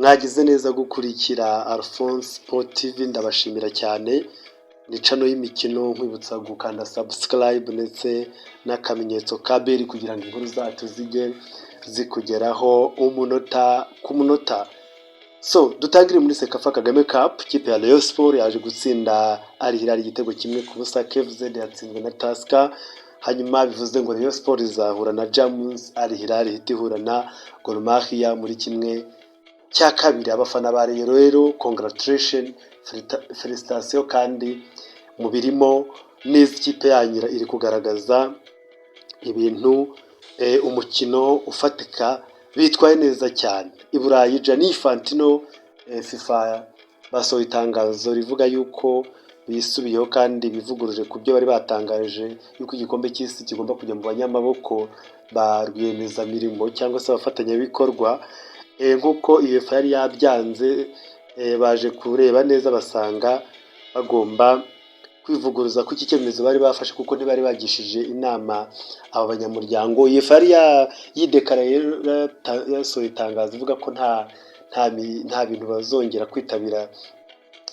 Mwagize neza gukurikira Alphonse Sport TV, ndabashimira cyane. Ni channel y'imikino, nkwibutsa gukanda subscribe ndetse n'akamenyetso ka bell kugira ngo inkuru zacu zijye zikugeraho umunota ku munota. So dutangire muri Sekafa Kagame Cup. Ikipe ya Rayon Sport yaje gutsinda Al Hilal igitego kimwe ku busa. KFZ yatsinzwe na Tusker. Hanyuma bivuze ngo Rayon Sport izahura na Jamus, Al Hilal ihita ihura na Gor Mahia muri kimwe cya kabiri. Abafana ba Rayon rero congratulation, felicitation, kandi mu birimo neza ikipe yanyu iri kugaragaza ibintu umukino ufatika, bitwaye neza cyane. I Burayi Gianni Infantino, FIFA basohoye itangazo rivuga yuko bisubiyeho kandi bivuguruje ku byo bari batangaje yuko igikombe cy'isi kigomba kujya mu banyamaboko ba rwiyemezamirimo cyangwa se abafatanyabikorwa. Nk'uko UEFA yari yabyanze, baje kureba neza basanga bagomba kwivuguruza ku iki cyemezo bari bafashe, kuko ntibari bagishije inama aba banyamuryango. UEFA yari yidekaraye, yasohoye itangazo ivuga ko nta bintu bazongera kwitabira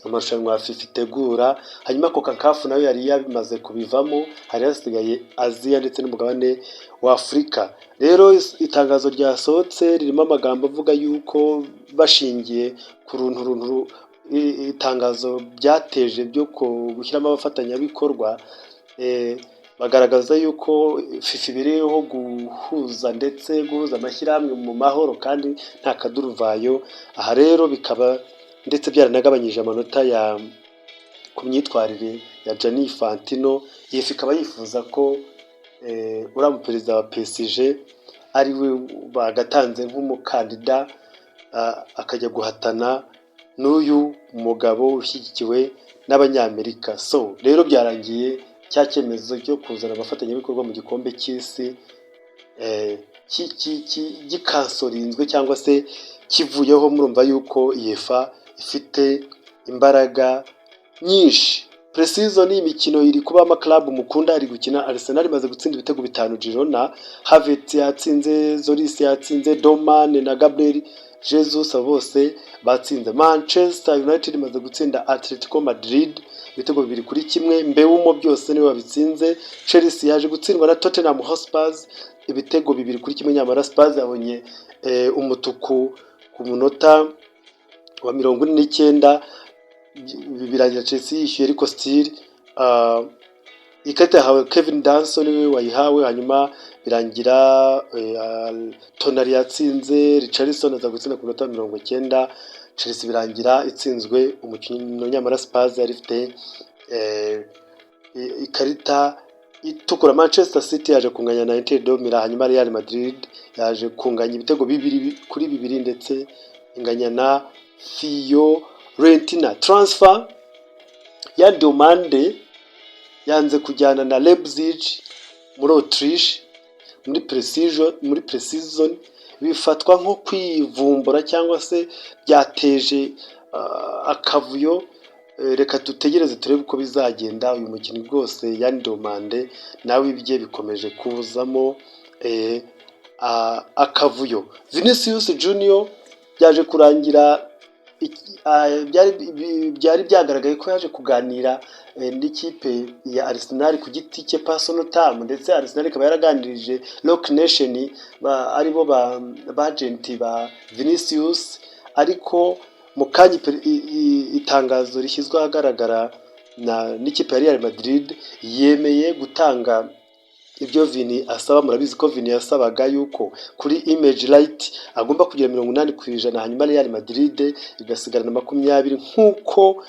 amarushanwa FIFA itegura. Hanyuma CONCACAF nayo yari yabimaze kubivamo, hari hasigaye Aziya ndetse n'umugabane wa Afurika. Rero itangazo ryasohotse ririmo amagambo avuga yuko bashingiye ku runtu itangazo byateje byo gushyiramo abafatanyabikorwa, bagaragaza yuko FIFA ibiriho guhuza ndetse guhuza amashyirahamwe mu mahoro kandi nta kaduruvayo. Aha rero bikaba ndetse byaranagabanyije amanota ku myitwarire ya Gianni Infantino. FIFA ikaba yifuza ko uriya perezida wa PSG ari we bagatanze nk'umukandida, akajya guhatana n'uyu mugabo ushyigikiwe n'abanyamerika. So rero byarangiye cya cyemezo cyo kuzana abafatanyabikorwa mu gikombe cy'isi gikansorinzwe cyangwa se kivuyeho. Murumva yuko UEFA ifite imbaraga nyinshi. Pre-season y'imikino iri kuba amaklabu mukunda ari gukina. Arsenal imaze gutsinda ibitego 5 Girona. Havertz yatsinze, Zoris yatsinze, Doman na Gabriel Jesus bose batsinze. Manchester United imaze gutsinda Atletico Madrid ibitego 2-1. Mbeumo byose niwe wabitsinze. Chelsea yaje gutsindwa na Tottenham Hotspur ibitego 2-1. Nyamara Spurs yabonye umutuku ku munota wa 49 birangira Chelsea yishyuye, ariko still ikarita yahawe Kevin Danson niwe wayihawe. Hanyuma birangira Tonali yatsinze, Richarlison aza gutsinda ku minota 90. Chelsea birangira itsinzwe umukino, nyamara Spurs yari ifite ikarita itukura. Manchester City yaje kunganya na Inter de Milan. Hanyuma Real Madrid yaje kunganya ibitego 2-2 ndetse inganya na Fiorentina. Transfer ya Domande yanze kujyana na Leipzig muri Autriche muri pre-season bifatwa nko kwivumbura cyangwa se byateje akavuyo. Reka tutegereze turebe uko bizagenda. Uyu mukino rwose ya Domande nawe ibye bikomeje kuzamo akavuyo. Vinicius Junior byaje kurangira, byari byagaragaye ko yaje kuganira n'ikipe ya Arsenal ku giti cye personal time, ndetse Arsenal ikaba yaraganirije Rock Nation aribo ba agent ba Vinicius. Ariko mu kanya itangazo rishyizwe ahagaragara n'ikipe ya Real Madrid yemeye gutanga ibyo Vini asaba. Murabizi ko Vini yasabaga yuko kuri image right agomba kugira 80%, hanyuma Real Madrid igasigarana 20%, nk'uko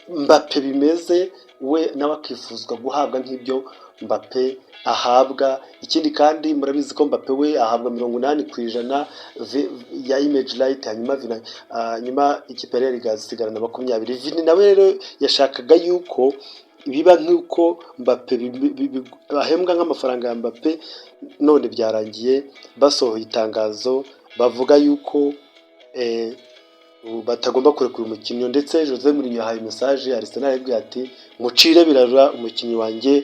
Mbappe bimeze. We nawe akifuzwa guhabwa nk'ibyo Mbappe ahabwa. Ikindi kandi murabizi ko Mbappe we ahabwa 80% ya image right, hanyuma ikipe Real igasigarana 20%. Vini nawe rero yashakaga yuko biba nk'uko Mbappe bahembwa nk'amafaranga ya Mbappe. None byarangiye basohoye itangazo bavuga yuko batagomba kurekura umukino, ndetse Jose Mourinho yahaye message Arsenal yabwiye ati mucire birarura umukinnyi wanjye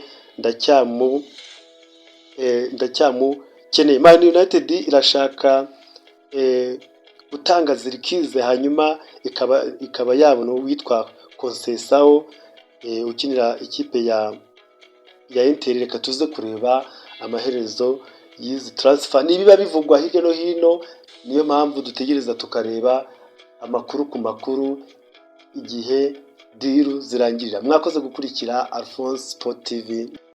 ndacyamukeneye. Man United irashaka gutanga Zirkize hanyuma ikaba yabona uwitwa Conceição ukinira ikipe ya Inter. Reka tuze kureba amaherezo y'izi transfer nibiba bivugwa hirya no hino, niyo mpamvu dutegereza tukareba amakuru ku makuru igihe deal zirangirira. Mwakoze gukurikira Alphonse Sport TV.